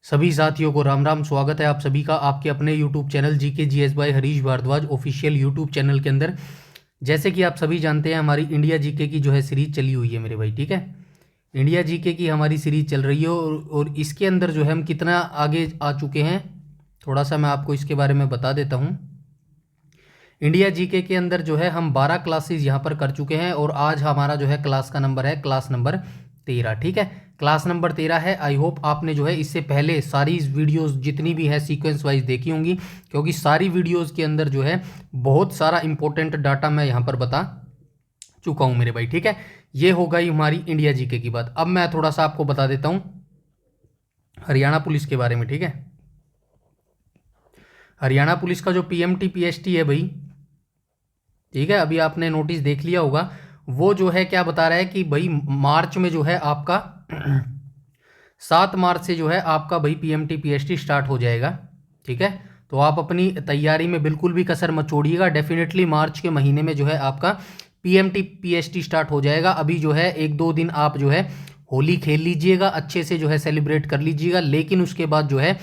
सभी साथियों को राम राम। स्वागत है आप सभी का आपके अपने YouTube channel GK GS by Harish Bhardwaj official YouTube channel के अंदर। जैसे कि आप सभी जानते हैं, हमारी इंडिया जीके की जो है सीरीज चली हुई है मेरे भाई, ठीक है। इंडिया जीके की हमारी सीरीज चल रही है और इसके अंदर जो है हम कितना आगे आ चुके हैं, थोड़ा सा मैं आपको इसके बारे में बता देता हूँ। इंडिया जीके के अंदर जो है हम 12 क्लासेस यहाँ पर कर चुके हैं और आज हमारा जो है क्लास का नंबर है क्लास नंबर 13, ठीक है। क्लास नंबर 13 है। आई होप आपने जो है इससे पहले सारी वीडियोस जितनी भी है सीक्वेंस वाइज देखी होंगी, क्योंकि सारी वीडियोस के अंदर जो है बहुत सारा इंपॉर्टेंट डाटा मैं यहाँ पर बता चुका हूँ मेरे भाई, ठीक है। ये हो गई हमारी इंडिया जीके की बात। अब मैं थोड़ा सा आपको बता देता हूँ हरियाणा पुलिस के बारे में, ठीक है। हरियाणा पुलिस का जो पीएमटी पीएसटी है भाई, ठीक है, अभी आपने नोटिस देख लिया होगा। वो जो है क्या बता रहा है कि भाई मार्च में जो है आपका 7 मार्च से जो है आपका भाई पीएमटी पीएसटी स्टार्ट हो जाएगा, ठीक है। तो आप अपनी तैयारी में बिल्कुल भी कसर मत छोड़िएगा। डेफिनेटली मार्च के महीने में जो है आपका पीएमटी पीएसटी स्टार्ट हो जाएगा। अभी जो है 1-2 दिन आप जो है होली खेल लीजिएगा, अच्छे से जो है सेलिब्रेट कर लीजिएगा, लेकिन उसके बाद जो है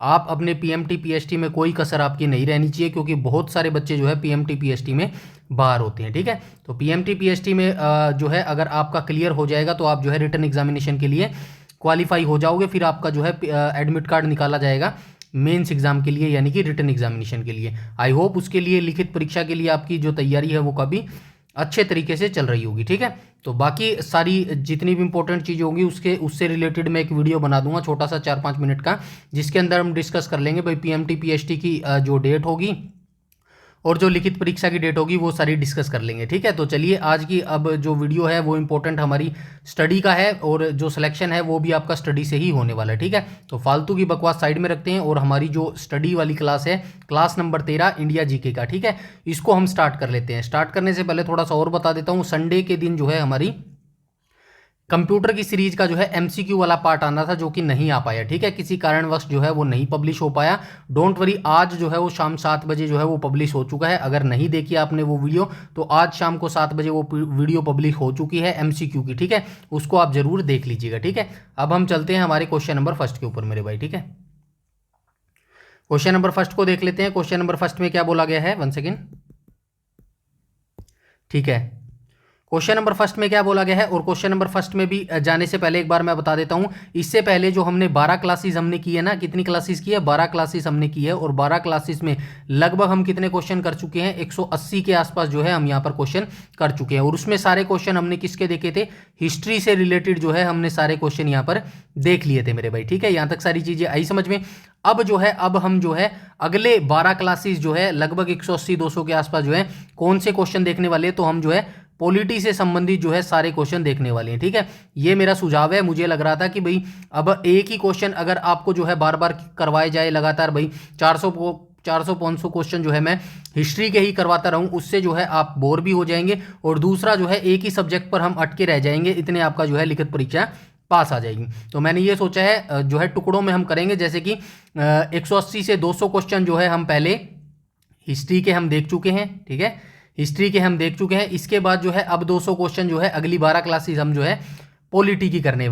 आप अपने पीएमटी पीएसटी में कोई कसर आपकी नहीं रहनी चाहिए, क्योंकि बहुत सारे बच्चे जो है पीएमटी पीएसटी में बाहर होते हैं, ठीक है। तो पीएमटी पीएसटी में जो है अगर आपका क्लियर हो जाएगा तो आप जो है रिटन एग्जामिनेशन के लिए क्वालिफाई हो जाओगे। फिर आपका जो है एडमिट कार्ड निकाला जाएगा मेंस एग्जाम के लिए, यानी कि रिटन एग्जामिनेशन के लिए। आई होप उसके लिए लिखित परीक्षा के लिए आपकी जो तैयारी है वो काफ़ी अच्छे तरीके से चल रही होगी, ठीक है। तो बाकी सारी जितनी भी इंपॉर्टेंट चीज़ें होंगी उससे रिलेटेड मैं एक वीडियो बना दूंगा छोटा सा 4-5 मिनट का, जिसके अंदर हम डिस्कस कर लेंगे भाई पीएमटी पीएसटी की जो डेट होगी और जो लिखित परीक्षा की डेट होगी वो सारी डिस्कस कर लेंगे, ठीक है। तो चलिए आज की अब जो वीडियो है वो इंपॉर्टेंट हमारी स्टडी का है और जो सिलेक्शन है वो भी आपका स्टडी से ही होने वाला है, ठीक है। तो फालतू की बकवास साइड में रखते हैं और हमारी जो स्टडी वाली क्लास है क्लास नंबर 13 इंडिया जीके का, ठीक है, इसको हम स्टार्ट कर लेते हैं। स्टार्ट करने से पहले थोड़ा सा और बता देता हूँ, संडे के दिन जो है हमारी कंप्यूटर की सीरीज का जो है एमसीक्यू वाला पार्ट आना था, जो कि नहीं आ पाया, ठीक है। किसी कारणवश जो है वो नहीं पब्लिश हो पाया। डोंट वरी, आज जो है वो शाम 7 बजे जो है वो पब्लिश हो चुका है। अगर नहीं देखी आपने वो वीडियो तो आज शाम को 7 बजे वो वीडियो पब्लिश हो चुकी है एमसीक्यू की, ठीक है। उसको आप जरूर देख लीजिएगा, ठीक है। अब हम चलते हैं हमारे क्वेश्चन नंबर फर्स्ट के ऊपर मेरे भाई, ठीक है। क्वेश्चन नंबर फर्स्ट को देख लेते हैं। क्वेश्चन नंबर फर्स्ट में क्या बोला गया है, 1 सेकेंड, ठीक है। क्वेश्चन नंबर फर्स्ट में क्या बोला गया है, और क्वेश्चन नंबर फर्स्ट में भी जाने से पहले एक बार मैं बता देता हूं, इससे पहले जो हमने 12 क्लासेस हमने की है ना, कितनी क्लासेस की है, 12 क्लासेस हमने की है। और 12 क्लासेस में लगभग हम कितने क्वेश्चन कर चुके हैं, 180 के आसपास जो है हम यहाँ पर क्वेश्चन कर चुके हैं। और उसमें सारे क्वेश्चन हमने किसके देखे थे, हिस्ट्री से रिलेटेड जो है हमने सारे क्वेश्चन यहाँ पर देख लिए थे मेरे भाई, ठीक है। यहाँ तक सारी चीजें आई समझ में। अब जो है अब हम जो है अगले 12 क्लासेस जो है लगभग 180-200 के आसपास जो है कौन से क्वेश्चन देखने वाले हैं, तो हम जो है पॉलिटी से संबंधित जो है सारे क्वेश्चन देखने वाले हैं, ठीक है। ये मेरा सुझाव है। मुझे लग रहा था कि भाई अब एक ही क्वेश्चन अगर आपको जो है बार बार करवाए जाए लगातार, भाई 400-500 क्वेश्चन जो है मैं हिस्ट्री के ही करवाता रहूं, उससे जो है आप बोर भी हो जाएंगे और दूसरा जो है एक ही सब्जेक्ट पर हम अटके रह जाएंगे, इतने आपका जो है लिखित परीक्षा पास आ जाएगी। तो मैंने ये सोचा है जो है टुकड़ों में हम करेंगे, जैसे कि 180 से 200 क्वेश्चन जो है हम पहले हिस्ट्री के हम देख चुके हैं, ठीक है, हिस्ट्री के हम देख चुके हैं। इसके बाद जो है अब 200 क्वेश्चन जो है अगली 12 क्लासेस हम जो है पॉलिटी की करने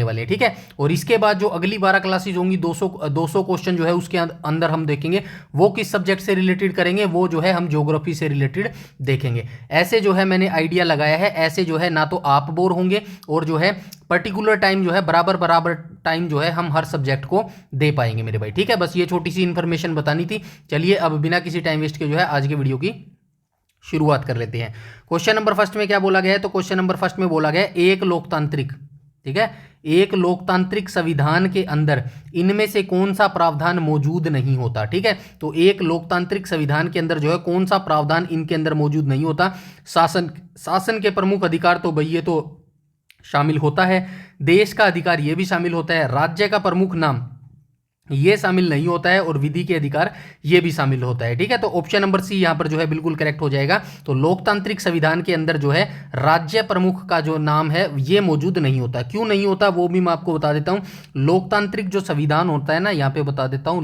वाले, ठीक है। और इसके बाद जो अगली 12 क्लासेस होंगी 200 क्वेश्चन जो है उसके अंदर हम देखेंगे वो किस सब्जेक्ट से रिलेटेड करेंगे, वो जो है हम ज्योग्राफी से रिलेटेड देखेंगे। ऐसे जो है मैंने आइडिया लगाया है, ऐसे जो है ना तो आप बोर होंगे और जो है पर्टिकुलर टाइम जो है बराबर टाइम जो है हम हर सब्जेक्ट को दे पाएंगे मेरे भाई, ठीक है। बस ये छोटी सी इन्फॉर्मेशन बतानी थी। चलिए अब बिना किसी टाइम वेस्ट के जो है आज की वीडियो की शुरुआत कर लेते हैं। क्वेश्चन नंबर फर्स्ट में क्या बोला गया है, तो क्वेश्चन नंबर फर्स्ट में बोला गया है एक लोकतांत्रिक, ठीक है, एक लोकतांत्रिक संविधान के अंदर इनमें से कौन सा प्रावधान मौजूद नहीं होता, ठीक है। तो एक लोकतांत्रिक संविधान के अंदर जो है कौन सा प्रावधान इनके अंदर मौजूद नहीं होता। शासन के प्रमुख अधिकार तो भाई ये तो शामिल होता है, देश का अधिकार ये भी शामिल होता है, राज्य का प्रमुख नाम ये शामिल नहीं होता है, और विधि के अधिकार ये भी शामिल होता है, ठीक है। तो ऑप्शन नंबर सी यहां पर जो है बिल्कुल करेक्ट हो जाएगा। तो लोकतांत्रिक संविधान के अंदर जो है राज्य प्रमुख का जो नाम है ये मौजूद नहीं होता। क्यों नहीं होता वो भी मैं आपको बता देता हूं। लोकतांत्रिक जो संविधान होता है ना, यहां पे बता देता हूं,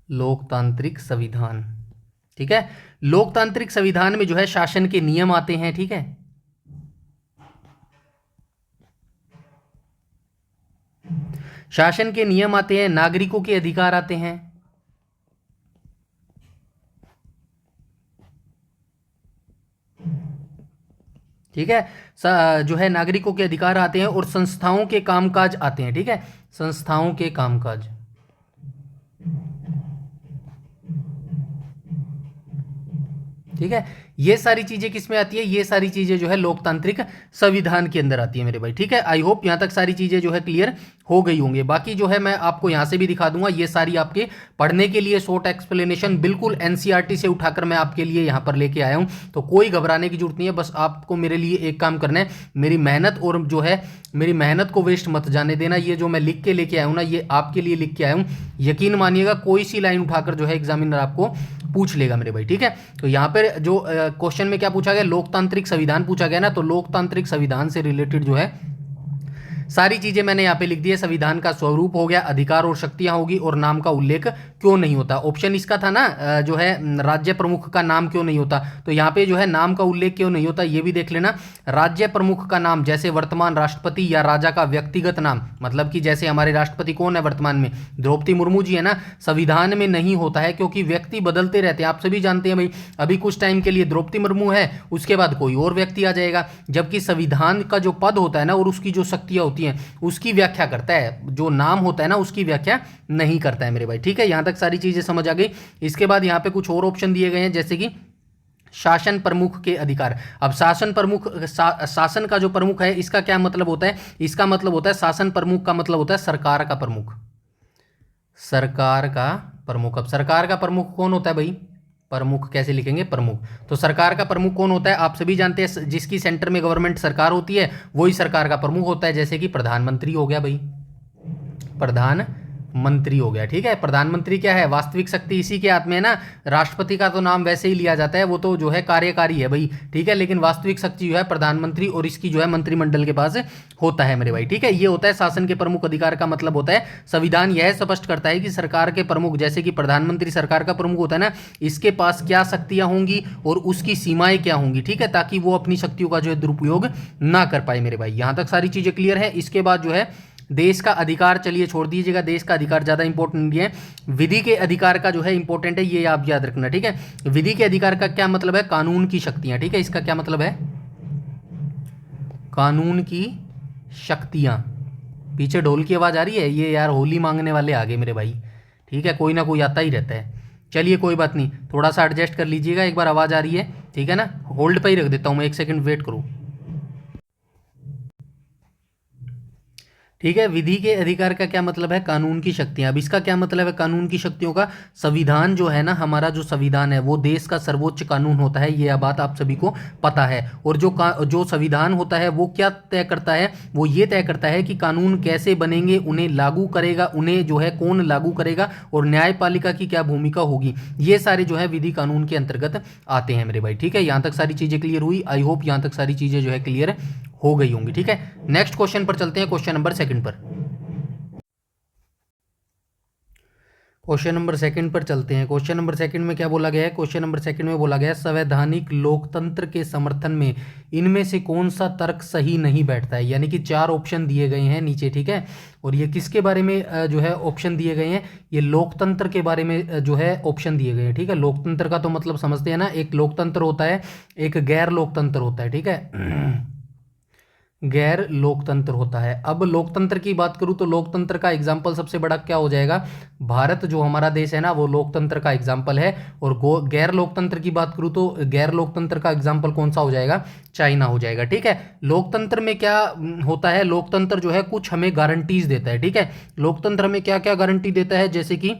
लोकतांत्रिक संविधान, ठीक है। लोकतांत्रिक संविधान में जो है शासन के नियम आते हैं, ठीक है। शासन के नियम आते हैं, नागरिकों के अधिकार आते हैं, ठीक है, जो है नागरिकों के अधिकार आते हैं, और संस्थाओं के कामकाज आते हैं, ठीक है, संस्थाओं के कामकाज। ठीक है, ये सारी चीजें किसमें आती है, ये सारी चीजें जो है लोकतांत्रिक संविधान के अंदर आती है मेरे भाई। ठीक है, आई होप यहां तक सारी चीजें जो है क्लियर हो गई होंगी। बाकी जो है मैं आपको यहां से भी दिखा दूंगा, ये सारी आपके पढ़ने के लिए शॉर्ट एक्सप्लेनेशन बिल्कुल एनसीईआरटी से उठाकर मैं आपके लिए यहां पर लेके आया हूं, तो कोई घबराने की जरूरत नहीं है। बस आपको मेरे लिए एक काम करना है, मेरी मेहनत और जो है मेरी मेहनत को वेस्ट मत जाने देना। ये जो मैं लिख के लेके आया हूं ना, ये आपके लिए लिख के आया हूं, यकीन मानिएगा कोई सी लाइन उठाकर जो है एग्जामिनर आपको पूछ लेगा मेरे भाई। ठीक है, तो यहाँ पर जो क्वेश्चन में क्या पूछा गया, लोकतांत्रिक संविधान पूछा गया ना, तो लोकतांत्रिक संविधान से रिलेटेड जो है सारी चीजें मैंने यहाँ पे लिख दी है। संविधान का स्वरूप हो गया, अधिकार और शक्तियां होगी, और नाम का उल्लेख क्यों नहीं होता। ऑप्शन इसका था ना जो है राज्य प्रमुख का नाम क्यों नहीं होता, तो यहाँ पे जो है नाम का उल्लेख क्यों नहीं होता ये भी देख लेना। राज्य प्रमुख का नाम जैसे वर्तमान राष्ट्रपति या राजा का व्यक्तिगत नाम, मतलब कि जैसे हमारे राष्ट्रपति कौन है वर्तमान में, द्रौपदी मुर्मू जी है ना, संविधान में नहीं होता है क्योंकि व्यक्ति बदलते रहते हैं। आप सभी जानते हैं भाई, अभी कुछ टाइम के लिए द्रौपदी मुर्मू है, उसके बाद कोई और व्यक्ति आ जाएगा, जबकि संविधान का जो पद होता है ना और उसकी जो शक्तियां होती हैं उसकी व्याख्या करता है, जो नाम होता है ना उसकी व्याख्या नहीं करता है मेरे भाई। ठीक है, यहां तक सारी चीजें समझ आ गई। इसके बाद यहां पे कुछ और ऑप्शन दिए गए हैं, जैसे कि शासन प्रमुख के अधिकार। अब शासन प्रमुख, शासन का जो प्रमुख है इसका क्या मतलब होता है, इसका मतलब होता है शासन प्रमुख का मतलब होता है सरकार का प्रमुख, सरकार का प्रमुख। अब सरकार का प्रमुख कौन होता है भाई, प्रमुख कैसे लिखेंगे, प्रमुख। तो सरकार का प्रमुख कौन होता है, आप सभी जानते हैं, जिसकी सेंटर में गवर्नमेंट सरकार होती है वही सरकार का प्रमुख होता है। जैसे कि प्रधानमंत्री हो गया भाई, प्रधानमंत्री हो गया। ठीक है, प्रधानमंत्री क्या है, वास्तविक शक्ति इसी के हाथ में है ना। राष्ट्रपति का तो नाम वैसे ही लिया जाता है, वो तो जो है कार्यकारी है भाई। ठीक है, लेकिन वास्तविक शक्ति जो है प्रधानमंत्री और इसकी जो है मंत्रिमंडल के पास होता है मेरे भाई। ठीक है, ये होता है शासन के प्रमुख अधिकार का मतलब होता है। संविधान यह स्पष्ट करता है कि सरकार के प्रमुख, जैसे कि प्रधानमंत्री सरकार का प्रमुख होता है ना, इसके पास क्या शक्तियां होंगी और उसकी सीमाएं क्या होंगी। ठीक है, ताकि वो अपनी शक्तियों का जो है दुरुपयोग ना कर पाए मेरे भाई। यहां तक सारी चीजें क्लियर है। इसके बाद जो है देश का अधिकार, चलिए छोड़ दीजिएगा, देश का अधिकार ज़्यादा इंपॉर्टेंट नहीं है। विधि के अधिकार का जो है इंपॉर्टेंट है, ये आप याद रखना। ठीक है, विधि के अधिकार का क्या मतलब है, कानून की शक्तियां। ठीक है, इसका क्या मतलब है, कानून की शक्तियां। पीछे ढोल की आवाज़ आ रही है, ये यार होली मांगने वाले आ गए मेरे भाई। ठीक है, कोई ना कोई आता ही रहता है। चलिए कोई बात नहीं, थोड़ा सा एडजस्ट कर लीजिएगा। एक बार आवाज़ आ रही है, ठीक है ना, होल्ड पर ही रख देता हूँ मैं, 1 सेकंड वेट करो। ठीक है, विधि के अधिकार का क्या मतलब है, कानून की शक्तियां। अब इसका क्या मतलब है कानून की शक्तियों का, संविधान जो है ना, हमारा जो संविधान है वो देश का सर्वोच्च कानून होता है, ये बात आप सभी को पता है। और जो संविधान होता है वो क्या तय करता है, वो ये तय करता है कि कानून कैसे बनेंगे, उन्हें लागू करेगा, उन्हें जो है कौन लागू करेगा, और न्यायपालिका की क्या भूमिका होगी। ये सारे जो है विधि कानून के अंतर्गत आते हैं मेरे भाई। ठीक है, यहाँ तक सारी चीज़ें क्लियर हुई, आई होप यहाँ तक सारी चीज़ें जो है क्लियर हो गई होंगी। ठीक है, नेक्स्ट क्वेश्चन पर चलते हैं, क्वेश्चन नंबर 2 पर। क्वेश्चन नंबर 2 पर चलते हैं। क्वेश्चन नंबर 2 में क्या बोला गया है, क्वेश्चन नंबर 2 में बोला गया है, संवैधानिक लोकतंत्र के समर्थन में इनमें से कौन सा तर्क सही नहीं बैठता है। यानी कि 4 ऑप्शन दिए गए हैं नीचे। ठीक है, और ये किसके बारे में जो है ऑप्शन दिए गए हैं, ये लोकतंत्र के बारे में जो है ऑप्शन दिए गए हैं। ठीक है, लोकतंत्र का तो मतलब समझते हैं ना, एक लोकतंत्र होता है, एक गैर लोकतंत्र होता है। ठीक है, गैर लोकतंत्र होता है। अब लोकतंत्र की बात करूं तो लोकतंत्र का एग्जाम्पल सबसे बड़ा क्या हो जाएगा, भारत जो हमारा देश है ना, वो लोकतंत्र का एग्जाम्पल है। और गैर लोकतंत्र की बात करूं तो गैर लोकतंत्र का एग्जाम्पल कौन सा हो जाएगा, चाइना हो जाएगा। ठीक है, लोकतंत्र में क्या होता है, लोकतंत्र जो है कुछ हमें गारंटीज देता है। ठीक है, लोकतंत्र हमें क्या क्या गारंटी देता है, जैसे कि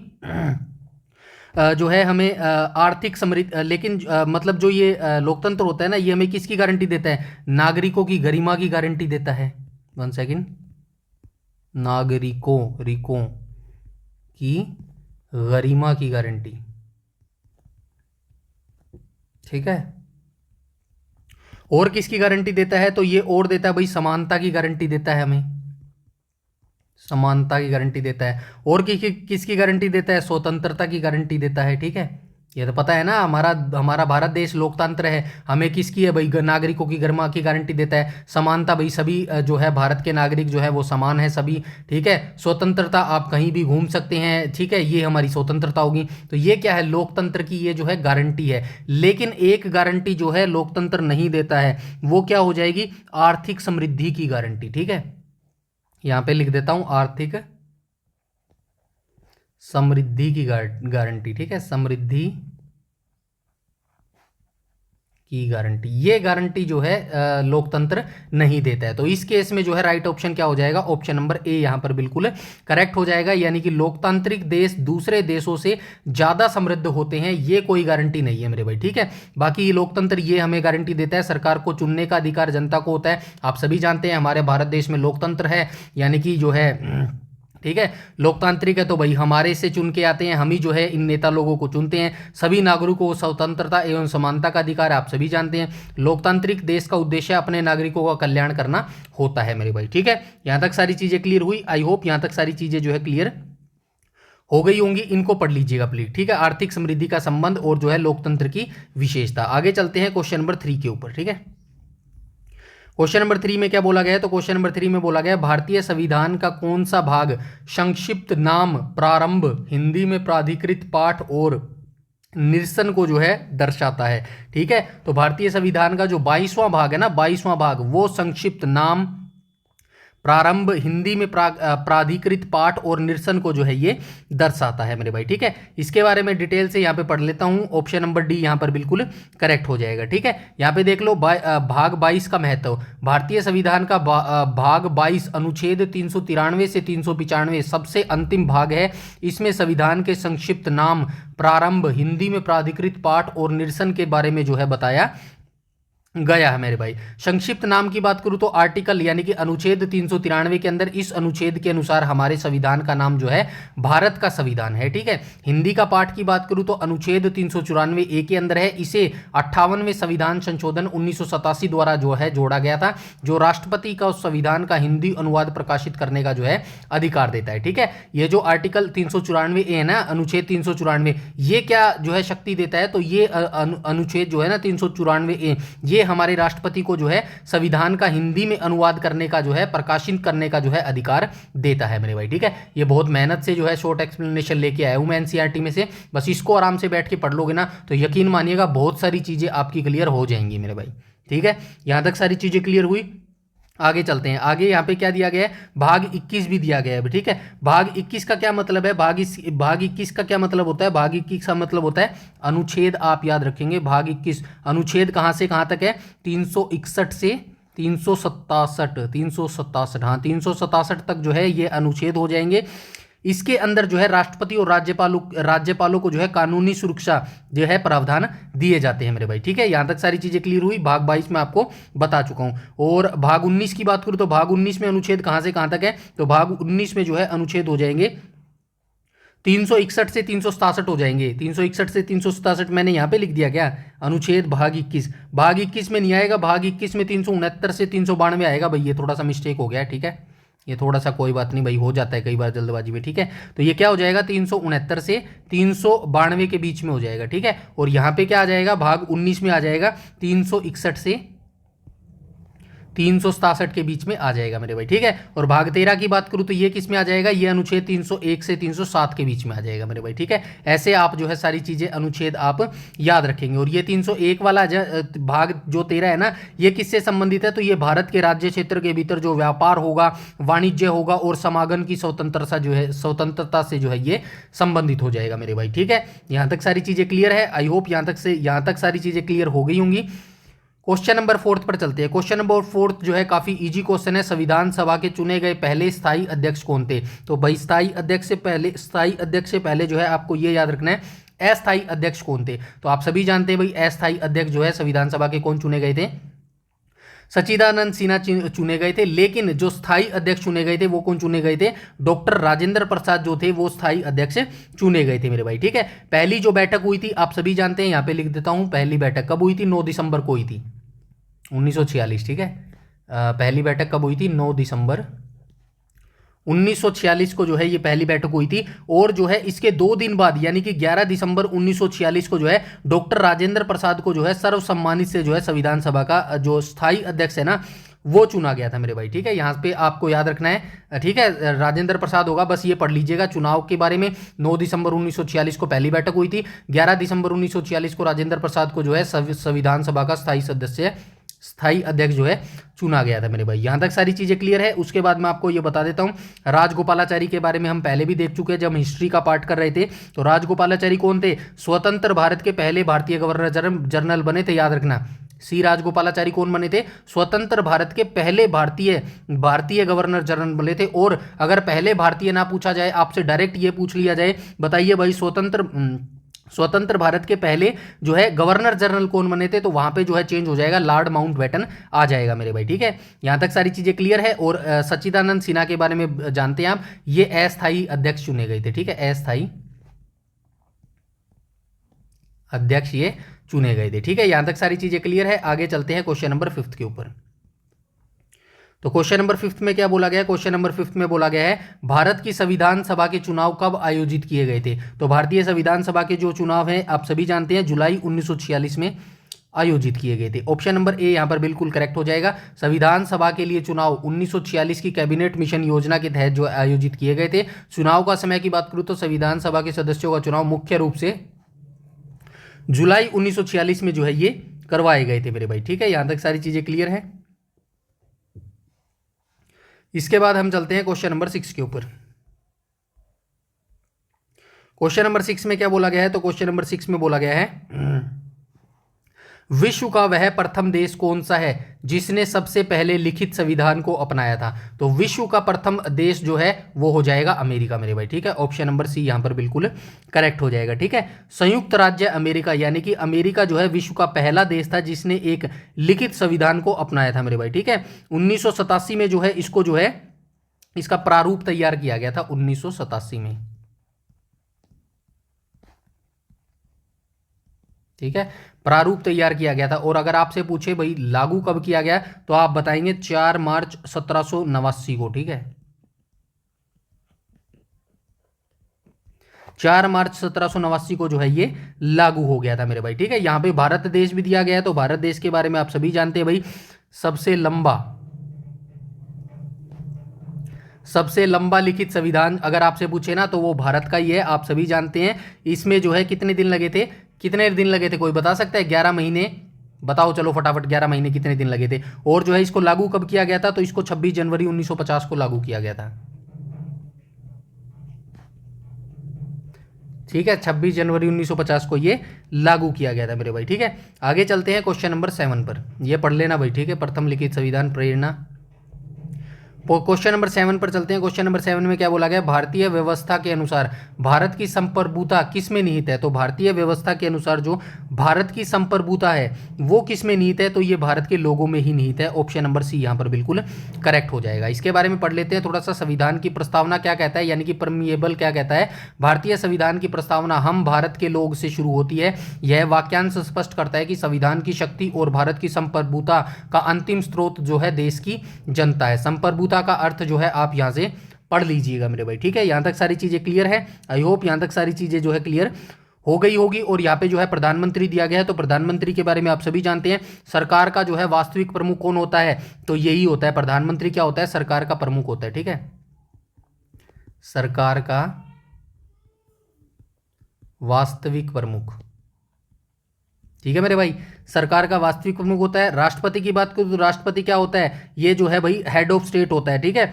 जो है हमें आर्थिक समृद्धि, लेकिन मतलब जो ये लोकतंत्र होता है ना, ये हमें किसकी गारंटी देता है, नागरिकों की गरिमा की गारंटी देता है। 1 सेकंड, नागरिकों की गरिमा की गारंटी। ठीक है, और किसकी गारंटी देता है, तो ये और देता है भाई, समानता की गारंटी देता है हमें, समानता की गारंटी देता है। और किसकी गारंटी देता है, स्वतंत्रता की गारंटी देता है। ठीक है, ये तो पता है ना, हमारा हमारा भारत देश लोकतंत्र है। हमें किसकी है भाई, नागरिकों की गरिमा की गारंटी देता है। समानता भाई, सभी जो है भारत के नागरिक जो है वो समान है सभी, ठीक है। स्वतंत्रता, आप कहीं भी घूम सकते हैं, ठीक है, ये हमारी स्वतंत्रता होगी। तो ये क्या है, लोकतंत्र की ये जो है गारंटी है। लेकिन एक गारंटी जो है लोकतंत्र नहीं देता है, वो क्या हो जाएगी, आर्थिक समृद्धि की गारंटी, ठीक है। यहां पे लिख देता हूं आर्थिक समृद्धि की गारंटी, ठीक है, समृद्धि की गारंटी। ये गारंटी जो है लोकतंत्र नहीं देता है। तो इस केस में जो है राइट ऑप्शन क्या हो जाएगा, ऑप्शन नंबर ए यहां पर बिल्कुल करेक्ट हो जाएगा। यानी कि लोकतांत्रिक देश दूसरे देशों से ज्यादा समृद्ध होते हैं, ये कोई गारंटी नहीं है मेरे भाई, ठीक है। बाकी लोकतंत्र ये हमें गारंटी देता है, सरकार को चुनने का अधिकार जनता को होता है। आप सभी जानते हैं हमारे भारत देश में लोकतंत्र है, यानी कि जो है, ठीक है, लोकतांत्रिक है। तो भाई हमारे से चुन के आते हैं, हम ही जो है इन नेता लोगों को चुनते हैं। सभी नागरिकों को स्वतंत्रता एवं समानता का अधिकार है, आप सभी जानते हैं। लोकतांत्रिक देश का उद्देश्य अपने नागरिकों का कल्याण करना होता है मेरे भाई, ठीक है। यहां तक सारी चीजें क्लियर हुई, आई होप यहां तक सारी चीजें जो है क्लियर हो गई होंगी। इनको पढ़ लीजिएगा प्लीज, ठीक है। आर्थिक समृद्धि का संबंध और जो है लोकतंत्र की विशेषता। आगे चलते हैं क्वेश्चन नंबर 3 के ऊपर, ठीक है। क्वेश्चन नंबर 3 में क्या बोला गया है, तो क्वेश्चन नंबर 3 में बोला गया भारतीय संविधान का कौन सा भाग संक्षिप्त नाम, प्रारंभ, हिंदी में प्राधिकृत पाठ और निरसन को जो है दर्शाता है, ठीक है। तो भारतीय संविधान का जो 22वां भाग है ना, 22वां भाग, वो संक्षिप्त नाम, प्रारंभ, हिंदी में प्राधिकृत पाठ और निरसन को जो है ये दर्शाता है मेरे भाई, ठीक है। इसके बारे में डिटेल से यहाँ पे पढ़ लेता हूँ। ऑप्शन नंबर डी यहाँ पर बिल्कुल करेक्ट हो जाएगा, ठीक है। यहाँ पे देख लो भाग 22 का महत्व। भारतीय संविधान का भाग 22 अनुच्छेद 393 से 395 सबसे अंतिम भाग है। इसमें संविधान के संक्षिप्त नाम, प्रारंभ, हिंदी में प्राधिकृत पाठ और निरसन के बारे में जो है बताया गया है मेरे भाई। संक्षिप्त नाम की बात करूं तो आर्टिकल यानी कि अनुच्छेद 393 के अंदर, इस अनुच्छेद के अनुसार हमारे संविधान का नाम जो है भारत का संविधान है, ठीक है। हिंदी का पाठ की बात करूं तो अनुच्छेद 394 ए के अंदर है। इसे 58वें संविधान संशोधन 1987 द्वारा जो है जोड़ा गया था, जो राष्ट्रपति का उस संविधान का हिंदी अनुवाद प्रकाशित करने का जो है अधिकार देता है, ठीक है। ये जो आर्टिकल 394 ए है ना, अनुच्छेद 394, ये क्या जो है शक्ति देता है, तो ये अनुच्छेद जो है ना 394 ए, ये हमारे राष्ट्रपति को जो है संविधान का हिंदी में अनुवाद करने का जो है, प्रकाशित करने का जो है अधिकार देता है मेरे भाई, ठीक है। ये बहुत मेहनत से जो है शॉर्ट एक्सप्लेनेशन लेके आया हूं मैं एनसीईआरटी में से। बस इसको आराम से बैठ के पढ़ लोगे ना तो यकीन मानिएगा बहुत सारी चीजें आपकी क्लियर हो जाएंगी मेरे भाई, ठीक है। यहां तक सारी चीजें क्लियर हुई। आगे चलते हैं। आगे यहाँ पे क्या दिया गया है, भाग 21 भी दिया गया है, ठीक है। भाग 21 का क्या मतलब है, भाग 21 का क्या मतलब होता है, भाग 21 का मतलब होता है अनुच्छेद। आप याद रखेंगे भाग 21 अनुच्छेद कहाँ से कहाँ तक है, 361 से 367, 367, हाँ 367 तक जो है ये अनुच्छेद हो जाएंगे। इसके अंदर जो है राष्ट्रपति और राज्यपालों को जो है कानूनी सुरक्षा जो है प्रावधान दिए जाते हैं मेरे भाई, ठीक है। यहां तक सारी चीजें क्लियर हुई। भाग 22 में आपको बता चुका हूं। और भाग 19 की बात करूं तो भाग 19 में अनुच्छेद कहां से कहां तक है, तो भाग 19 में जो है अनुच्छेद हो जाएंगे 361 से 367 हो जाएंगे। 361 से 367 मैंने यहाँ पे लिख दिया क्या, अनुच्छेद भाग 21। भाग 21 में नहीं आएगा, भाग 21 में 369 से 392 आएगा भाई, ये थोड़ा सा मिस्टेक हो गया, ठीक है। ये थोड़ा सा कोई बात नहीं भाई, हो जाता है कई बार जल्दबाजी में, ठीक है। तो ये क्या हो जाएगा 369 से 392 के बीच में हो जाएगा, ठीक है। और यहाँ पे क्या आ जाएगा, भाग 19 में आ जाएगा 361 से 367 के बीच में आ जाएगा मेरे भाई, ठीक है। और भाग 13 की बात करूं तो ये किस में आ जाएगा, ये अनुच्छेद 301 से 307 के बीच में आ जाएगा मेरे भाई, ठीक है। ऐसे आप जो है सारी चीजें अनुच्छेद आप याद रखेंगे। और ये 301 वाला भाग जो 13 है ना, ये किससे संबंधित है, तो ये भारत के राज्य क्षेत्र के भीतर जो व्यापार होगा, वाणिज्य होगा और समागम की स्वतंत्रता जो है, स्वतंत्रता से जो है ये संबंधित हो जाएगा मेरे भाई, ठीक है। यहां तक सारी चीजें क्लियर है, आई होप यहां तक सारी चीजें क्लियर हो गई होंगी। क्वेश्चन नंबर 4 पर चलते हैं। क्वेश्चन नंबर 4 जो है काफी इजी क्वेश्चन है। संविधान सभा के चुने गए पहले स्थायी अध्यक्ष कौन थे, तो भाई स्थायी अध्यक्ष से पहले जो है आपको ये याद रखना है अस्थायी अध्यक्ष कौन थे। तो आप सभी जानते हैं भाई अस्थायी अध्यक्ष जो है संविधान सभा के कौन चुने गए थे, सच्चिदानंद सिन्हा चुने गए थे। लेकिन जो स्थायी अध्यक्ष चुने गए थे वो कौन चुने गए थे, डॉक्टर राजेंद्र प्रसाद जो थे वो स्थायी अध्यक्ष चुने गए थे मेरे भाई, ठीक है। पहली जो बैठक हुई थी आप सभी जानते हैं, यहां पे लिख देता हूं, पहली बैठक कब हुई थी, 9 दिसंबर को हुई थी 1946, ठीक है। पहली बैठक कब हुई थी, 9 दिसंबर 1946 को जो है ये पहली बैठक हुई थी। और जो है इसके 2 दिन बाद यानी कि 11 दिसंबर 1946 को जो है डॉक्टर राजेंद्र प्रसाद को जो है सर्वसम्मानित से जो है संविधान सभा का जो स्थायी अध्यक्ष है ना वो चुना गया था मेरे भाई। ठीक है, यहाँ पे आपको याद रखना है। ठीक है, राजेंद्र प्रसाद होगा, बस ये पढ़ लीजिएगा चुनाव के बारे में। 9 दिसंबर 1946 को पहली बैठक हुई थी, 11 दिसंबर 1946 को राजेंद्र प्रसाद को जो है संविधान सभा का स्थायी अध्यक्ष जो है चुना गया था मेरे भाई। यहाँ तक सारी चीज़ें क्लियर है। उसके बाद मैं आपको ये बता देता हूँ, राजगोपालाचारी के बारे में हम पहले भी देख चुके हैं जब हम हिस्ट्री का पार्ट कर रहे थे। तो राजगोपालाचारी कौन थे? स्वतंत्र भारत के पहले भारतीय गवर्नर जनरल बने थे, याद रखना। सी राजगोपालाचारी कौन बने थे? स्वतंत्र भारत के पहले भारतीय गवर्नर जनरल बने थे। और अगर पहले भारतीय ना पूछा जाए, आपसे डायरेक्ट ये पूछ लिया जाए, बताइए भाई स्वतंत्र भारत के पहले जो है गवर्नर जनरल कौन बने थे, तो वहां पे जो है चेंज हो जाएगा, लॉर्ड माउंटबेटन आ जाएगा मेरे भाई। ठीक है, यहां तक सारी चीजें क्लियर है। और सच्चिदानंद सिन्हा के बारे में जानते हैं आप, ये अस्थायी अध्यक्ष चुने गए थे। ठीक है, अस्थायी अध्यक्ष ये चुने गए थे। ठीक है, यहां तक सारी चीजें क्लियर है। आगे चलते हैं क्वेश्चन नंबर 5 के ऊपर। तो क्वेश्चन नंबर 5 में क्या बोला गया है? क्वेश्चन नंबर 5 में बोला गया है भारत की संविधान सभा के चुनाव कब आयोजित किए गए थे? तो भारतीय संविधान सभा के जो चुनाव हैं आप सभी जानते हैं, जुलाई 1946 में आयोजित किए गए थे। ऑप्शन नंबर ए यहां पर बिल्कुल करेक्ट हो जाएगा। संविधान सभा के लिए चुनाव 1946 की कैबिनेट मिशन योजना के तहत जो आयोजित किए गए थे। चुनाव का समय की बात करूं तो संविधान सभा के सदस्यों का चुनाव मुख्य रूप से जुलाई 1946 में जो है ये करवाए गए थे मेरे भाई। ठीक है, यहां तक सारी चीजें क्लियर है। इसके बाद हम चलते हैं क्वेश्चन नंबर 6 के ऊपर। क्वेश्चन नंबर 6 में क्या बोला गया है? तो क्वेश्चन नंबर 6 में बोला गया है विश्व का वह प्रथम देश कौन सा है जिसने सबसे पहले लिखित संविधान को अपनाया था? तो विश्व का प्रथम देश जो है वो हो जाएगा अमेरिका मेरे भाई। ठीक है, ऑप्शन नंबर सी यहां पर बिल्कुल करेक्ट हो जाएगा। ठीक है, संयुक्त राज्य अमेरिका यानी कि अमेरिका जो है विश्व का पहला देश था जिसने एक लिखित संविधान को अपनाया था मेरे भाई। ठीक है, 1987 में जो है इसको जो है इसका प्रारूप तैयार किया गया था 1987 में। ठीक है, प्रारूप तैयार किया गया था। और अगर आपसे पूछे भाई लागू कब किया गया, तो आप बताएंगे 4 मार्च 1789 को। ठीक है, 4 मार्च 1789 को जो है ये लागू हो गया था मेरे भाई। ठीक है, यहां पे भारत देश भी दिया गया है, तो भारत देश के बारे में आप सभी जानते हैं भाई, सबसे लंबा लिखित संविधान अगर आपसे पूछे ना तो वो भारत का ही है, आप सभी जानते हैं। इसमें जो है कितने दिन लगे थे? कोई बता सकता है? 11 महीने। बताओ चलो फटाफट, 11 महीने कितने दिन लगे थे? और जो है इसको लागू कब किया गया था? तो इसको 26 जनवरी 1950 को लागू किया गया था। ठीक है, 26 जनवरी 1950 को ये लागू किया गया था मेरे भाई। ठीक है, आगे चलते हैं क्वेश्चन नंबर 7 पर। ये पढ़ लेना भाई। ठीक है, प्रथम लिखित संविधान प्रेरणा। क्वेश्चन नंबर 7 पर चलते हैं। क्वेश्चन नंबर 7 में क्या बोला गया? भारतीय व्यवस्था के अनुसार भारत की संप्रभुता किस में निहित है? तो भारतीय व्यवस्था के अनुसार जो भारत की संप्रभुता है वो किस में निहित है? तो ये भारत के लोगों में ही निहित है। ऑप्शन नंबर सी यहाँ पर बिल्कुल करेक्ट हो जाएगा। इसके बारे में पढ़ लेते हैं थोड़ा सा। संविधान की प्रस्तावना क्या कहता है, यानी कि परमिएबल क्या कहता है? भारतीय संविधान की प्रस्तावना हम भारत के लोग से शुरू होती है। यह वाक्यांश स्पष्ट करता है कि संविधान की शक्ति और भारत की संप्रभुता का अंतिम स्रोत जो है देश की जनता है। संप्रभुता का अर्थ जो है आप यहां से पढ़ लीजिएगा मेरे भाई। ठीक है, यहां तक सारी चीजें क्लियर है। आई होप यहां तक सारी चीजें जो है क्लियर हो गई होगी। और यहाँ पे जो है प्रधानमंत्री दिया गया है, तो प्रधानमंत्री के बारे में आप सभी जानते हैं। सरकार का जो है वास्तविक प्रमुख कौन होता है? तो यही होता है प्रधानमंत्री। क्या होता है? सरकार का प्रमुख होता है। ठीक है, सरकार का वास्तविक प्रमुख। ठीक है मेरे भाई, सरकार का वास्तविक प्रमुख होता है। राष्ट्रपति की बात करूं तो राष्ट्रपति क्या होता है? ये जो है भाई हेड ऑफ स्टेट होता है। ठीक है,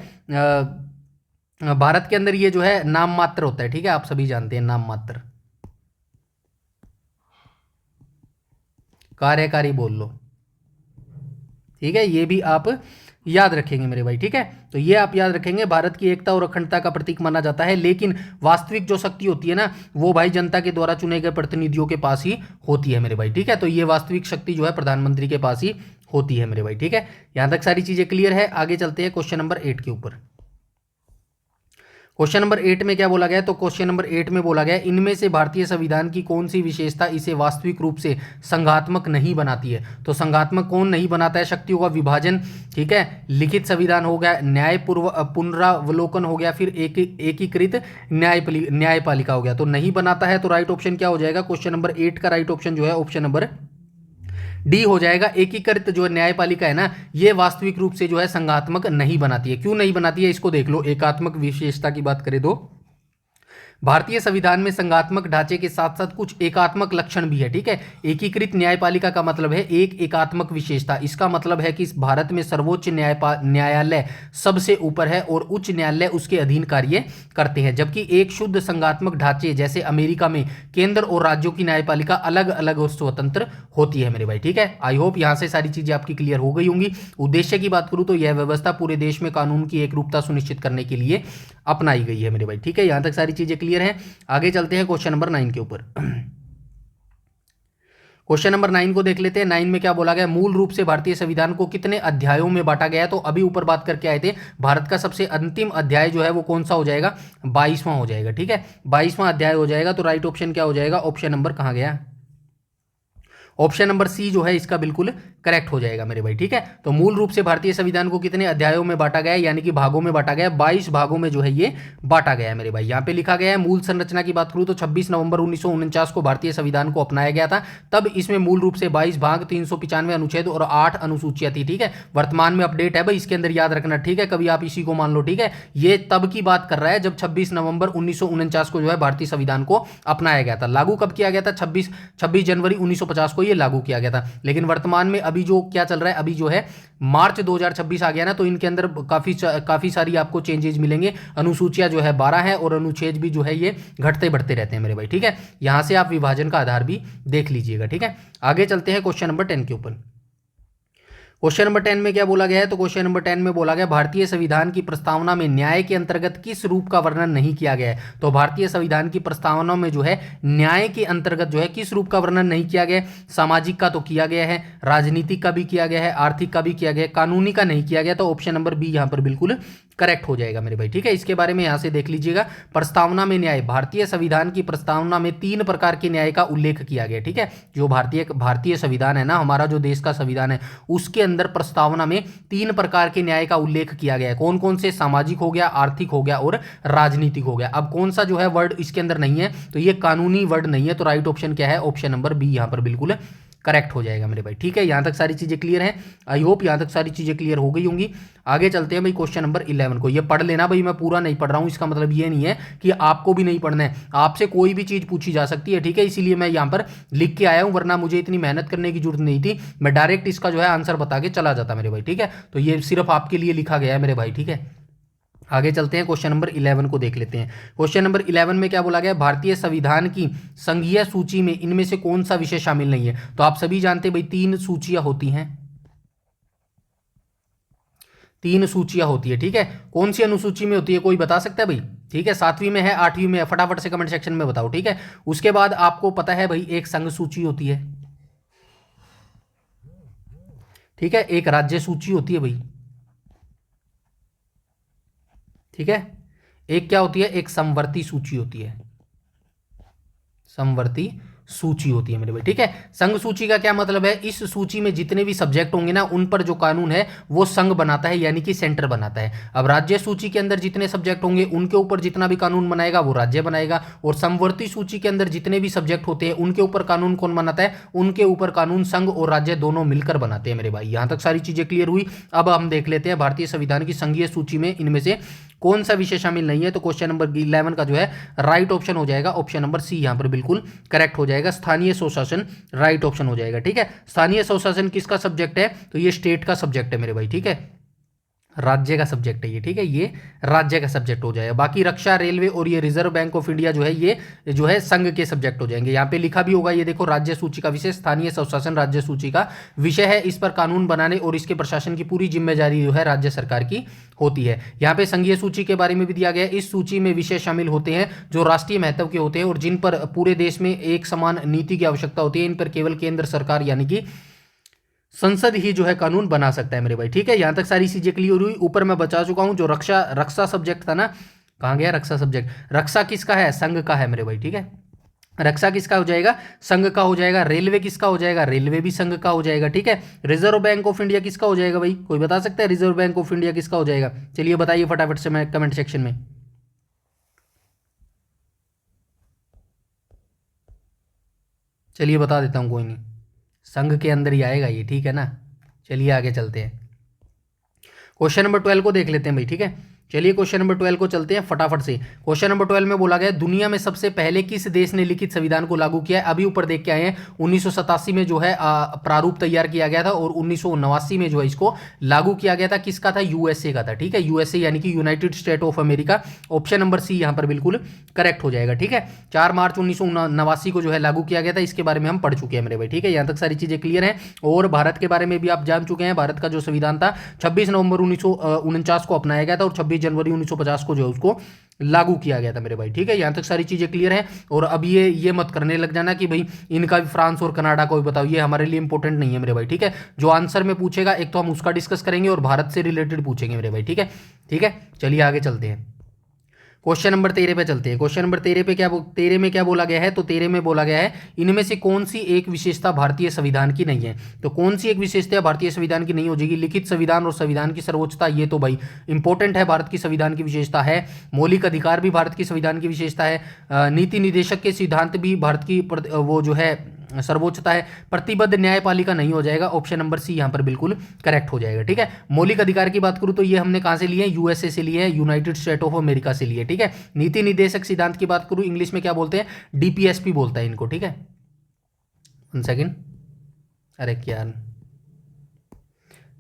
भारत के अंदर ये जो है नाम मात्र होता है। ठीक है, आप सभी जानते हैं नाम मात्र। कार्यकारी बोल लो। ठीक है, ये भी आप याद रखेंगे मेरे भाई। ठीक है, तो ये आप याद रखेंगे। भारत की एकता और अखंडता का प्रतीक माना जाता है, लेकिन वास्तविक जो शक्ति होती है ना वो भाई जनता के द्वारा चुने गए प्रतिनिधियों के पास ही होती है मेरे भाई। ठीक है, तो ये वास्तविक शक्ति जो है प्रधानमंत्री के पास ही होती है मेरे भाई। ठीक है, यहां तक सारी चीजें क्लियर है। आगे चलते हैं क्वेश्चन नंबर 8 के ऊपर। क्वेश्चन नंबर 8 में क्या बोला गया है? तो क्वेश्चन नंबर 8 में बोला गया है, इनमें से भारतीय संविधान की कौन सी विशेषता इसे वास्तविक रूप से संघात्मक नहीं बनाती है? तो संघात्मक कौन नहीं बनाता है? शक्तियों का विभाजन, ठीक है, लिखित संविधान हो गया, न्याय पूर्व पुनरावलोकन हो गया, फिर एकीकृत न्यायपालिका हो गया। तो नहीं बनाता है, तो राइट ऑप्शन क्या हो जाएगा? क्वेश्चन नंबर 8 का राइट ऑप्शन जो है ऑप्शन नंबर डी हो जाएगा। एकीकृत जो न्यायपालिका है ना, ये वास्तविक रूप से जो है संघात्मक नहीं बनाती है। क्यों नहीं बनाती है इसको देख लो। एकात्मक विशेषता की बात करें तो भारतीय संविधान में संघात्मक ढांचे के साथ साथ कुछ एकात्मक लक्षण भी है, ठीक है। एकीकृत न्यायपालिका का मतलब है एक एकात्मक विशेषता। इसका मतलब है कि इस भारत में सर्वोच्च न्यायालय सबसे ऊपर है और उच्च न्यायालय उसके अधीन कार्य करते हैं, जबकि एक शुद्ध संघात्मक ढांचे जैसे अमेरिका में केंद्र और राज्यों की न्यायपालिका अलग अलग और स्वतंत्र होती है मेरे भाई, ठीक है। आई होप यहां से सारी चीजें आपकी क्लियर हो गई होंगी। उद्देश्य की बात करूं तो यह व्यवस्था पूरे देश में कानून की एकरूपता सुनिश्चित करने के लिए अपनाई गई है मेरे भाई, ठीक है। यहां तक सारी चीजें क्लियर हैं। आगे चलते हैं क्वेश्चन नंबर 9 के ऊपर। क्वेश्चन नंबर 9 को देख लेते हैं। 9 में क्या बोला गया? मूल रूप से भारतीय संविधान को कितने अध्यायों में बांटा गया है? तो अभी ऊपर बात करके आए थे, भारत का सबसे अंतिम अध्याय जो है वो कौन सा हो जाएगा? 22वां हो जाएगा, ठीक है। 22वां अध्याय हो जाएगा। तो राइट ऑप्शन क्या हो जाएगा? ऑप्शन नंबर कहां गया? ऑप्शन नंबर सी जो है इसका बिल्कुल करेक्ट हो जाएगा मेरे भाई, ठीक है। तो मूल रूप से भारतीय संविधान को कितने अध्यायों में बांटा गया है, यानी कि भागों में बांटा गया है? 22 भागों में जो है ये बांटा गया है मेरे भाई। यहाँ पे लिखा गया है मूल संरचना की बात करूं तो 26 नवंबर 1949 को भारतीय संविधान को अपनाया गया था। तब इसमें मूल रूप से 22 भाग, 395 अनुच्छेद और 8 अनुसूचियां थी, ठीक है। वर्तमान में अपडेट है भाई, इसके अंदर याद रखना, ठीक है। कभी आप इसी को मान लो, ठीक है। ये तब की बात कर रहा है जब 26 नवंबर 1949 को जो है भारतीय संविधान को अपनाया गया था। लागू कब किया गया था? 26 जनवरी 1950 को ये लागू किया गया था। लेकिन वर्तमान में अभी जो क्या चल रहा है, अभी जो है मार्च 2026 आ गया ना, तो इनके अंदर काफी सारी आपको चेंजेस मिलेंगे। अनुसूचियां जो है 12 है और अनुच्छेद भी जो है ये घटते बढ़ते रहते हैं मेरे भाई, ठीक है। यहां से आप विभाजन का आधार भी देख लीजिएगा, ठीक है। आगे चलते हैं क्वेश्चन नंबर 10 के ऊपर। क्वेश्चन नंबर 10 में क्या बोला गया है? तो क्वेश्चन नंबर 10 में बोला गया भारतीय संविधान की प्रस्तावना में न्याय के अंतर्गत किस रूप का वर्णन नहीं किया गया है? तो भारतीय संविधान की प्रस्तावना में जो है न्याय के अंतर्गत जो है किस रूप का वर्णन नहीं किया गया? सामाजिक का तो किया गया है, राजनीतिक का भी किया गया है, आर्थिक का भी किया गया है, कानूनी का नहीं किया गया। तो ऑप्शन नंबर बी यहां पर बिल्कुल करेक्ट हो जाएगा मेरे भाई, ठीक है। इसके बारे में यहां से देख लीजिएगा। प्रस्तावना में न्याय, भारतीय संविधान की प्रस्तावना में 3 प्रकार के न्याय का उल्लेख किया गया, ठीक है। जो भारतीय संविधान है ना, हमारा जो देश का संविधान है, उसके अंदर प्रस्तावना में 3 प्रकार के न्याय का उल्लेख किया गया है। कौन कौन से? सामाजिक हो गया, आर्थिक हो गया और राजनीतिक हो गया। अब कौन सा जो है वर्ड इसके अंदर नहीं है? तो ये कानूनी वर्ड नहीं है। तो राइट ऑप्शन क्या है? ऑप्शन नंबर बी यहां पर बिल्कुल करेक्ट हो जाएगा मेरे भाई, ठीक है। यहां तक सारी चीजें क्लियर हैं। आई होप यहां तक सारी चीजें क्लियर हो गई होंगी। आगे चलते हैं भाई क्वेश्चन नंबर 11 को। ये पढ़ लेना भाई, मैं पूरा नहीं पढ़ रहा हूं, इसका मतलब ये नहीं है कि आपको भी नहीं पढ़ना है। आपसे कोई भी चीज पूछी जा सकती है, ठीक है। इसीलिए मैं यहां पर लिख के आया हूं, वरना मुझे इतनी मेहनत करने की जरूरत नहीं थी। मैं डायरेक्ट इसका जो है आंसर बता के चला जाता मेरे भाई, ठीक है। तो ये सिर्फ आपके लिए लिखा गया है मेरे भाई, ठीक है। आगे चलते हैं, क्वेश्चन नंबर 11 को देख लेते हैं। क्वेश्चन नंबर 11 में क्या बोला गया? भारतीय संविधान की संघीय सूची में इनमें से कौन सा विषय शामिल नहीं है? तो आप सभी जानते हैं भाई 3 सूचियां होती हैं, 3 सूचियां होती है, ठीक है। कौन सी अनुसूची में होती है, कोई बता सकता है भाई? ठीक है, 7वीं में है, 8वीं में है, फटाफट से कमेंट सेक्शन में बताओ, ठीक है। उसके बाद आपको पता है भाई एक संघ सूची होती है, ठीक है। एक राज्य सूची होती है भाई, ठीक है। एक क्या होती है? एक समवर्ती सूची होती है, समवर्ती सूची होती है मेरे भाई, ठीक है। संघ सूची का क्या मतलब है? इस सूची में जितने भी सब्जेक्ट होंगे ना, उन पर जो कानून है वो संघ बनाता है, यानी कि सेंटर बनाता है। अब राज्य सूची के अंदर जितने सब्जेक्ट होंगे उनके ऊपर जितना भी कानून बनाएगा वो राज्य बनाएगा, और समवर्ती सूची के अंदर जितने भी सब्जेक्ट होते हैं उनके ऊपर कानून कौन बनाता है? उनके ऊपर कानून संघ और राज्य दोनों मिलकर बनाते हैं मेरे भाई। यहां तक सारी चीजें क्लियर हुई। अब हम देख लेते हैं भारतीय संविधान की संघीय सूची में इनमें से कौन सा विषय शामिल नहीं है। तो क्वेश्चन नंबर 11 का जो है राइट ऑप्शन हो जाएगा ऑप्शन नंबर सी, यहां पर बिल्कुल करेक्ट हो जाएगा। स्थानीय स्वशासन राइट ऑप्शन हो जाएगा, ठीक है। स्थानीय स्वशासन किसका सब्जेक्ट है? तो ये स्टेट का सब्जेक्ट है मेरे भाई, ठीक है। राज्य का सब्जेक्ट है ये, ठीक है। ये राज्य का सब्जेक्ट हो जाएगा। बाकी रक्षा, रेलवे और ये रिजर्व बैंक ऑफ इंडिया जो है ये जो है संघ के सब्जेक्ट हो जाएंगे। यहाँ पे लिखा भी होगा, ये देखो, राज्य सूची का विषय स्थानीय स्वशासन राज्य सूची का विषय है। इस पर कानून बनाने और इसके प्रशासन की पूरी जिम्मेदारी जो है राज्य सरकार की होती है। यहाँ पे संघीय सूची के बारे में भी दिया गया है। इस सूची में विषय शामिल होते हैं जो राष्ट्रीय महत्व के होते हैं और जिन पर पूरे देश में एक समान नीति की आवश्यकता होती है। इन पर केवल केंद्र सरकार यानी कि संसद ही जो है कानून बना सकता है मेरे भाई, ठीक है। यहां तक सारी चीजें क्लियर हुई। ऊपर मैं बचा चुका हूं जो रक्षा सब्जेक्ट था ना, कहाँ गया रक्षा सब्जेक्ट? रक्षा किसका है? संघ का है मेरे भाई, ठीक है। रक्षा किसका हो जाएगा? संघ का हो जाएगा। रेलवे किसका हो जाएगा? रेलवे भी संघ का हो जाएगा, ठीक है। रिजर्व बैंक ऑफ इंडिया किसका हो जाएगा भाई? कोई बता सकता है रिजर्व बैंक ऑफ इंडिया किसका हो जाएगा? चलिए बताइए फटाफट से मैं कमेंट सेक्शन में। चलिए बता देता हूँ, कोई नहीं, संघ के अंदर ही आएगा ये, ठीक है ना। चलिए आगे चलते हैं, क्वेश्चन नंबर 12 को देख लेते हैं भाई, ठीक है। चलिए क्वेश्चन नंबर 12 को चलते हैं फटाफट से। क्वेश्चन नंबर 12 में बोला गया दुनिया में सबसे पहले किस देश ने लिखित संविधान को लागू किया है? अभी ऊपर देख के आए हैं, 1987 में जो है प्रारूप तैयार किया गया था और 1979 में जो है इसको लागू किया गया था। किसका था? यूएसए का था, ठीक है। यूएसए यानी कि United State of America. Option number C यहाँ पर बिल्कुल करेक्ट हो जाएगा, ठीक है। 4 मार्च 1989 को जो है लागू किया गया था। इसके बारे में हम पढ़ चुके हैं मेरे भाई, ठीक है। यहाँ तक सारी चीजें क्लियर हैं। और भारत के बारे में भी आप जान चुके हैं। भारत का जो संविधान था 26 नवंबर 1949 को अपनाया गया था और 26 जनवरी 1950 को जो है उसको लागू किया गया था मेरे भाई, ठीक है। यहां तक सारी चीजें क्लियर हैं। और अब ये मत करने लग जाना कि भाई इनका भी फ्रांस और कनाडा को भी बताओ, ये हमारे लिए इंपॉर्टेंट नहीं है मेरे भाई, ठीक है। जो आंसर में पूछेगा एक तो हम उसका डिस्कस करेंगे और भारत से रिलेटेड पूछेंगे मेरे भाई, ठीक है। ठीक है, चलिए आगे चलते हैं, क्वेश्चन नंबर 13 पे चलते हैं। क्वेश्चन नंबर 13 पे 13 में क्या बोला गया है? तो 13 में बोला गया है इनमें से कौन सी एक विशेषता भारतीय संविधान की नहीं है? तो कौन सी एक विशेषता भारतीय संविधान की नहीं हो जाएगी? लिखित संविधान और संविधान की सर्वोच्चता, ये तो भाई इंपॉर्टेंट है, भारत की संविधान की विशेषता है। मौलिक अधिकार भी भारत की संविधान की विशेषता है। नीति निदेशक के सिद्धांत भी भारत की वो जो है सर्वोच्चता है। प्रतिबद्ध न्यायपालिका नहीं हो जाएगा, ऑप्शन नंबर सी यहां पर बिल्कुल करेक्ट हो जाएगा, ठीक है। मौलिक अधिकार की बात करूं तो ये हमने कहां से लिए? यूएसए से लिए, यूनाइटेड स्टेट ऑफ अमेरिका से लिए, ठीक है। नीति निदेशक सिद्धांत की बात करूं, इंग्लिश में क्या बोलते हैं? डीपीएसपी बोलता है इनको, ठीक है। 1 सेकेंड, अरे क्या,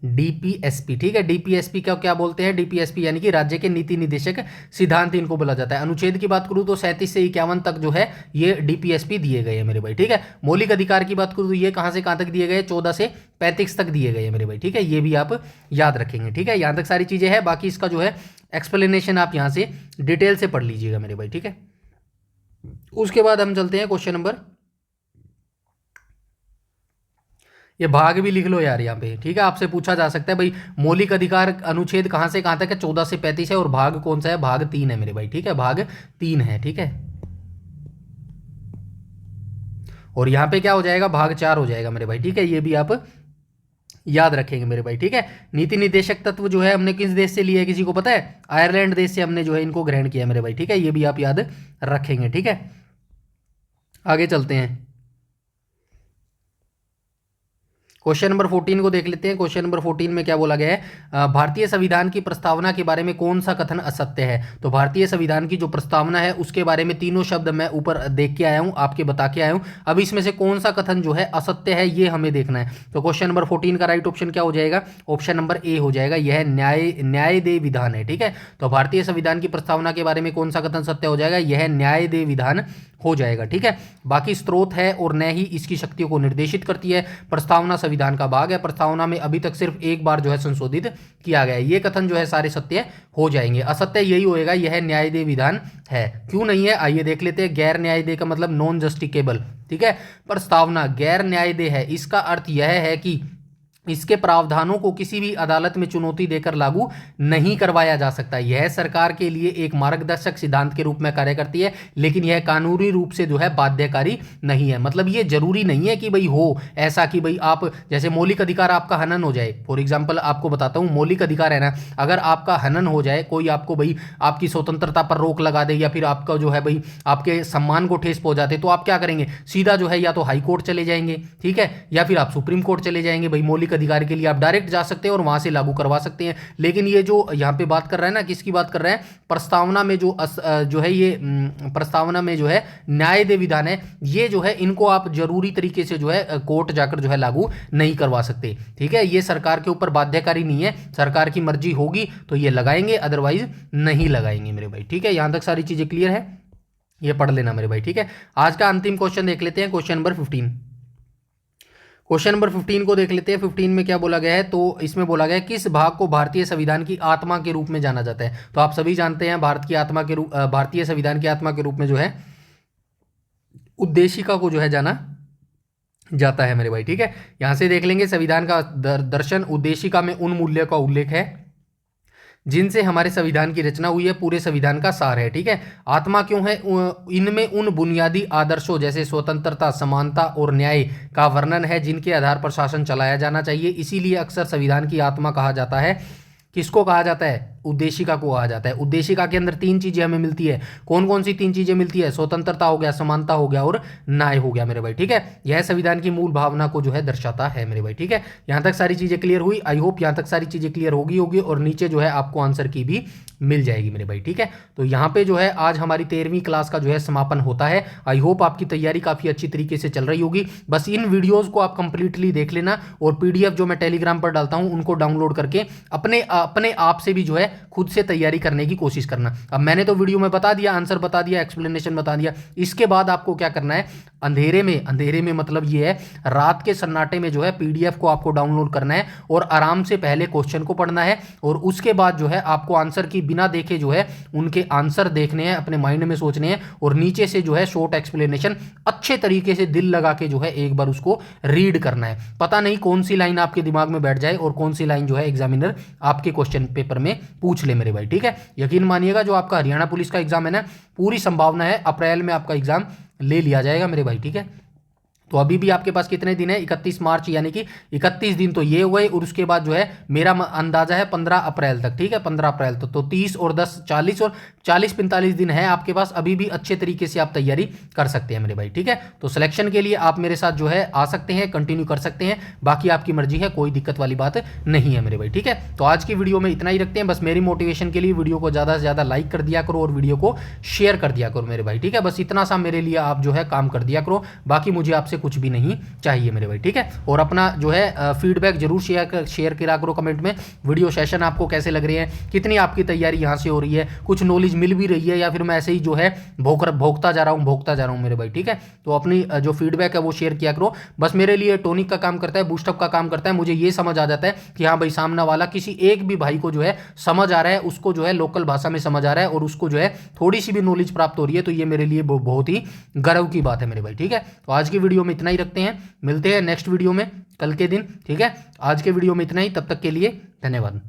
डीपीएसपी, ठीक है। डीपीएसपी का क्या बोलते हैं? डीपीएसपी यानी कि राज्य के नीति निदेशक सिद्धांत इनको बोला जाता है। अनुच्छेद की बात करूं तो 37 से 51 तक जो है ये डीपीएसपी दिए गए हैं मेरे भाई, ठीक है। मौलिक अधिकार की बात करूं तो ये कहां से कहां तक दिए गए? 14 से 35 तक दिए गए हैं मेरे भाई, ठीक है। ये भी आप याद रखेंगे, ठीक है। यहां तक सारी चीजें हैं, बाकी इसका जो है एक्सप्लेनेशन आप यहां से डिटेल से पढ़ लीजिएगा मेरे भाई, ठीक है। उसके बाद हम चलते हैं क्वेश्चन नंबर, ये भाग भी लिख लो यार यहाँ पे, ठीक है। आपसे पूछा जा सकता है भाई मौलिक अधिकार अनुच्छेद कहां से कहां तक है? 14 से 35 है और भाग कौन सा है? भाग 3 है मेरे भाई, ठीक है। भाग 3 है, ठीक है। और यहां पे क्या हो जाएगा? भाग 4 हो जाएगा मेरे भाई, ठीक है। ये भी आप याद रखेंगे मेरे भाई, ठीक है। नीति निदेशक तत्व जो है हमने किस देश से लिया है? किसी को पता है? आयरलैंड देश से हमने जो है इनको ग्रहण किया मेरे भाई, ठीक है। ये भी आप याद रखेंगे, ठीक है। आगे चलते हैं, क्वेश्चन नंबर 14 को देख लेते हैं। क्वेश्चन नंबर 14 में क्या बोला गया है? भारतीय संविधान की प्रस्तावना के बारे में कौन सा कथन असत्य है? तो भारतीय संविधान की जो प्रस्तावना है उसके बारे में तीनों शब्द मैं ऊपर देख के आया हूं, आपके बता के आया हूं। अब इसमें से कौन सा कथन जो है असत्य है ये हमें देखना है। तो क्वेश्चन नंबर 14 का राइट ऑप्शन क्या हो जाएगा? ऑप्शन नंबर ए हो जाएगा, यह न्यायदेय विधान है, ठीक है। तो भारतीय संविधान की प्रस्तावना के बारे में कौन सा कथन सत्य हो जाएगा? यह न्यायदेय विधान हो जाएगा, ठीक है। बाकी स्रोत है और न ही इसकी शक्तियों को निर्देशित करती है। प्रस्तावना संविधान का भाग है, प्रस्तावना में अभी तक सिर्फ एक बार जो है संशोधित किया गया है। ये कथन जो है सारे सत्य हो जाएंगे। असत्य यही होएगा, यह न्यायदेय विधान है। क्यों नहीं है आइए देख लेते हैं। गैर न्यायदेय का मतलब नॉन जस्टिकेबल, ठीक है। प्रस्तावना गैर न्यायदेय है, इसका अर्थ यह है कि इसके प्रावधानों को किसी भी अदालत में चुनौती देकर लागू नहीं करवाया जा सकता। यह सरकार के लिए एक मार्गदर्शक सिद्धांत के रूप में कार्य करती है, लेकिन यह कानूनी रूप से जो है बाध्यकारी नहीं है। मतलब ये जरूरी नहीं है कि भाई हो ऐसा कि भाई आप जैसे मौलिक अधिकार आपका हनन हो जाए। फॉर एग्जाम्पल आपको बताता हूँ, मौलिक अधिकार है ना, अगर आपका हनन हो जाए, कोई आपको भाई आपकी स्वतंत्रता पर रोक लगा दे या फिर आपका जो है भाई आपके सम्मान को ठेस पहुंचाते, तो आप क्या करेंगे? सीधा जो है या तो हाई कोर्ट चले जाएंगे, ठीक है, या फिर आप सुप्रीम कोर्ट चले जाएंगे। भाई मौलिक अधिकार के लिए आप डायरेक्ट जा सकते हैं और वहां से लागू करवा सकते हैं। लेकिन ये जो यहां पे बात कर रहा है ना, किसकी बात कर रहे हैं? प्रस्तावना में जो है ये प्रस्तावना में जो है न्यायदेय विधान है, ये जो है इनको आप जरूरी तरीके से जो है कोर्ट जाकर जो है लागू नहीं करवा सकते, ठीक है। ये सरकार के ऊपर बाध्यकारी नहीं है, सरकार की मर्जी होगी तो ये लगाएंगे, अदरवाइज नहीं लगाएंगे मेरे भाई, ठीक है। यहां तक सारी चीजें क्लियर है, ये पढ़ लेना मेरे भाई, ठीक है। आज का अंतिम क्वेश्चन देख लेते हैं, क्वेश्चन नंबर 15। क्वेश्चन नंबर 15 को देख लेते हैं। 15 में क्या बोला गया है? तो इसमें बोला गया है किस भाग को भारतीय संविधान की आत्मा के रूप में जाना जाता है? तो आप सभी जानते हैं भारतीय संविधान की आत्मा के रूप में जो है उद्देशिका को जो है जाना जाता है मेरे भाई, ठीक है। यहां से देख लेंगे संविधान का दर्शन, उद्देशिका में उन मूल्यों का उल्लेख है जिनसे हमारे संविधान की रचना हुई है, पूरे संविधान का सार है। ठीक है, आत्मा क्यों है? इनमें उन बुनियादी आदर्शों जैसे स्वतंत्रता, समानता और न्याय का वर्णन है जिनके आधार पर शासन चलाया जाना चाहिए। इसीलिए अक्सर संविधान की आत्मा कहा जाता है। किसको कहा जाता है? उद्देशिका को कहा जाता है। उद्देशिका के अंदर 3 चीजें हमें मिलती है। कौन कौन सी 3 चीजें मिलती है? स्वतंत्रता हो गया, समानता हो गया और न्याय हो गया मेरे भाई। ठीक है, यह संविधान की मूल भावना को जो है दर्शाता है मेरे भाई। ठीक है, यहां तक सारी चीजें क्लियर हुई। आई होप यहां तक सारी चीजें क्लियर होगी और नीचे जो है आपको आंसर की भी मिल जाएगी मेरे भाई। ठीक है, तो यहाँ पे जो है आज हमारी 13वीं क्लास का जो है समापन होता है। आई होप आपकी तैयारी काफी अच्छी तरीके से चल रही होगी। बस इन वीडियोस को आप कंप्लीटली देख लेना और पीडीएफ जो मैं टेलीग्राम पर डालता हूं उनको डाउनलोड करके अपने आप से भी जो है खुद से तैयारी करने की कोशिश करना। अब मैंने तो वीडियो में बता दिया, आंसर बता दिया, एक्सप्लेनेशन बता दिया। इसके बाद आपको क्या करना है? अंधेरे में मतलब ये है रात के सन्नाटे में जो है पीडीएफ को आपको डाउनलोड करना है और आराम से पहले क्वेश्चन को पढ़ना है और उसके बाद जो है आपको आंसर की बिना देखे जो है उनके आंसर देखने हैं, अपने माइंड में सोचने हैं और नीचे से जो है शॉर्ट एक्सप्लेनेशन अच्छे तरीके से दिल लगा के जो है एक बार उसको रीड करना है। पता नहीं कौन सी लाइन आपके दिमाग में बैठ जाए और कौन सी लाइन जो है एग्जामिनर आपके क्वेश्चन पेपर में पूछ ले मेरे भाई। ठीक है, यकीन मानिएगा जो आपका हरियाणा पुलिस का एग्जाम है ना, पूरी संभावना है अप्रैल में आपका एग्जाम ले लिया जाएगा मेरे भाई। ठीक है, तो अभी भी आपके पास कितने दिन है? 31 मार्च, यानी कि 31 दिन तो ये हुए और उसके बाद जो है मेरा अंदाजा है 15 अप्रैल तक। ठीक है, 15 अप्रैल तक तो 30 और 10 40 और 40-45 दिन है आपके पास। अभी भी अच्छे तरीके से आप तैयारी कर सकते हैं मेरे भाई। ठीक है, तो सिलेक्शन के लिए आप मेरे साथ जो है आ सकते हैं, कंटिन्यू कर सकते हैं, बाकी आपकी मर्जी है, कोई दिक्कत वाली बात नहीं है मेरे भाई। ठीक है, तो आज की वीडियो में इतना ही रखते हैं। बस मेरी मोटिवेशन के लिए वीडियो को ज़्यादा से ज़्यादा लाइक कर दिया करो और वीडियो को शेयर कर दिया करो मेरे भाई। ठीक है, बस इतना सा मेरे लिए आप जो है काम कर दिया करो, बाकी मुझे आपसे कुछ भी नहीं चाहिए मेरे भाई। ठीक है, और अपना जो है फीडबैक जरूर शेयर करा करो कमेंट में। वीडियो सेशन आपको कैसे लग रहे हैं, कितनी आपकी तैयारी यहाँ से हो रही है, कुछ नॉलेज मिल भी रही है या फिर मैं ऐसे ही जो है भोगता जा रहा हूँ मेरे भाई। ठीक है, तो अपनी जो फीडबैक है वो शेयर किया करो। बस मेरे लिए टॉनिक का काम करता है, बूस्टअप का काम करता है। मुझे ये समझ आ जाता है कि हाँ भाई सामने वाला किसी एक भी भाई को जो है समझ आ रहा है, उसको जो है लोकल भाषा में समझ आ रहा है और उसको जो है थोड़ी सी भी नॉलेज प्राप्त हो रही है, तो ये मेरे लिए बहुत ही गर्व की बात है मेरे भाई। ठीक है, तो आज की वीडियो में इतना ही रखते हैं, मिलते हैं नेक्स्ट वीडियो में कल के दिन। ठीक है, आज के वीडियो में इतना ही, तब तक के लिए धन्यवाद।